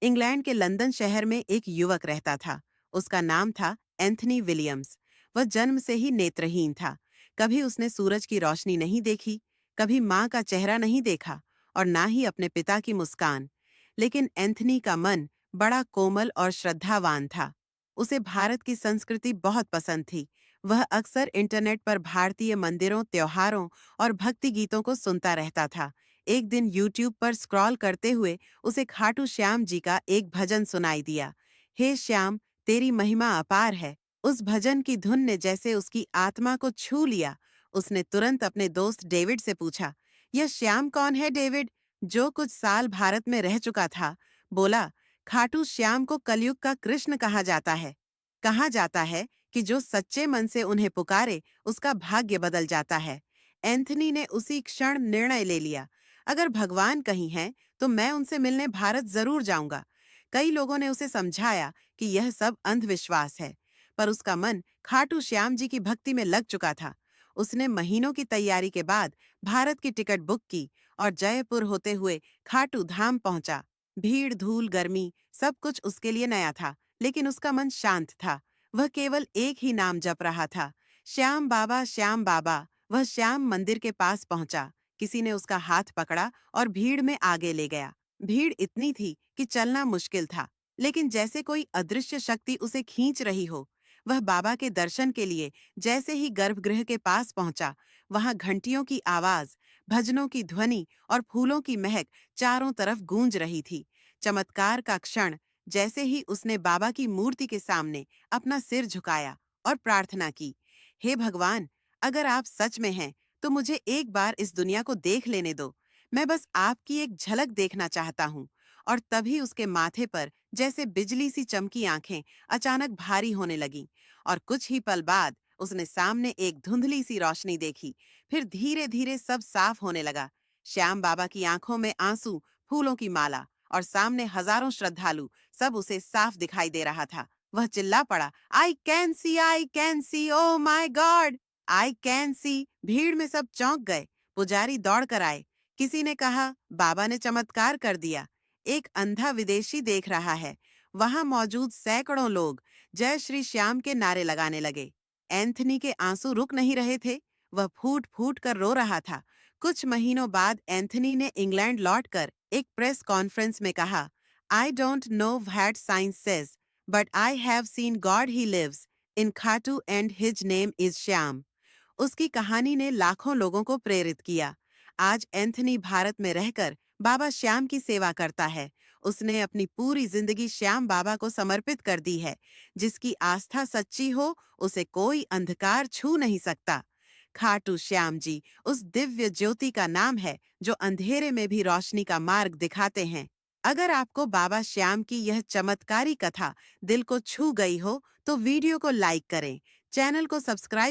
England के London शहर में एक युवक रहता था। उसका नाम था एंथनी विलियम्स। वह जन्म से ही नेत्रहीन था। कभी उसने सूरज की रोशनी नहीं देखी, कभी माँ का चेहरा नहीं देखा और ना ही अपने पिता की मुस्कान। लेकिन एंथनी का मन बड़ा कोमल और श्रद्धावान था। उसे भारत की संस्कृति बहुत पसंद थी। वह अक्सर इंटरनेट पर भारतीय मंदिरों, त्योहारों और भक्ति गीतों को सुनता रहता था। एक दिन यूट्यूब पर स्क्रॉल करते हुए उसे खाटू श्याम जी का एक भजन सुनाई दिया। हे श्याम, तेरी महिमा अपार है। उस भजन की धुन ने जैसे उसकी आत्मा को छू लिया। उसने तुरंत अपने दोस्त डेविड से पूछा, यह श्याम कौन है डेविड? जो कुछ साल भारत में रह चुका था। बोला, खाटू श्याम को कलयुग का कृष्ण कहा जाता है। कहा जाता है कि जो सच्चे मन से उन्हें पुकारे उसका भाग्य बदल जाता है। एंथनी ने उसी क्षण निर्णय ले लिया, अगर भगवान कहीं हैं तो मैं उनसे मिलने भारत जरूर जाऊंगा। कई लोगों ने उसे समझाया कि यह सब अंधविश्वास है, पर उसका मन खाटू श्याम जी की भक्ति में लग चुका था। उसने महीनों की तैयारी के बाद भारत की टिकट बुक की और जयपुर होते हुए खाटू धाम पहुंचा। भीड़, धूल, गर्मी, सब कुछ उसके लिए नया था, लेकिन उसका मन शांत था। वह केवल एक ही नाम जप रहा था, श्याम बाबा, श्याम बाबा। वह श्याम मंदिर के पास पहुंचा। किसी ने उसका हाथ पकड़ा और भीड़ में आगे ले गया। भीड़ इतनी थी कि चलना मुश्किल था, लेकिन जैसे कोई अदृश्य शक्ति उसे खींच रही हो। वह बाबा के दर्शन के लिए जैसे ही गर्भगृह के पास पहुंचा, वहां घंटियों की आवाज, भजनों की ध्वनि और फूलों की महक चारों तरफ गूंज रही थी। चमत्कार का क्षण, जैसे ही उसने बाबा की मूर्ति के सामने अपना सिर झुकाया और प्रार्थना की, हे भगवान, अगर आप सच में हैं तो मुझे एक बार इस दुनिया को देख लेने दो। मैं बस आपकी एक झलक देखना चाहता हूँ। और तभी उसके माथे पर जैसे बिजली सी चमकी आंखें अचानक भारी होने लगीं और कुछ ही पल बाद उसने सामने एक धुंधली सी रोशनी देखी। फिर धीरे धीरे सब साफ होने लगा। श्याम बाबा की आंखों में आंसू, फूलों की माला और सामने हजारों श्रद्धालु, सब उसे साफ दिखाई दे रहा था। वह चिल्ला पड़ा, I can see, oh my God, I can see. भीड़ में सब चौंक गए। पुजारी दौड़ कर आए। किसी ने कहा, बाबा ने चमत्कार कर दिया। एक अंधा विदेशी देख रहा है। वहां मौजूद सैकड़ों लोग जय श्री श्याम के नारे लगाने लगे। एंथनी के आंसू रुक नहीं रहे थे। वह फूट फूट कर रो रहा था। कुछ महीनों बाद एंथनी ने इंग्लैंड लौटकर एक प्रेस कॉन्फ्रेंस में कहा, I don't know what science says, but I have seen God he lives in Khatu and his name is Shyam. उसकी कहानी ने लाखों लोगों को प्रेरित किया। आज एंथनी भारत में रहकर बाबा श्याम की सेवा करता है। उसने अपनी पूरी जिंदगी श्याम बाबा को समर्पित कर दी है। जिसकी आस्था सच्ची हो, उसे कोई अंधकार छू नहीं सकता। खाटू श्याम जी उस दिव्य ज्योति का नाम है जो अंधेरे में भी रोशनी का मार्ग दिखाते हैं। अगर आपको बाबा श्याम की यह चमत्कारी कथा दिल को छू गई हो तो वीडियो को लाइक करें, चैनल को सब्सक्राइब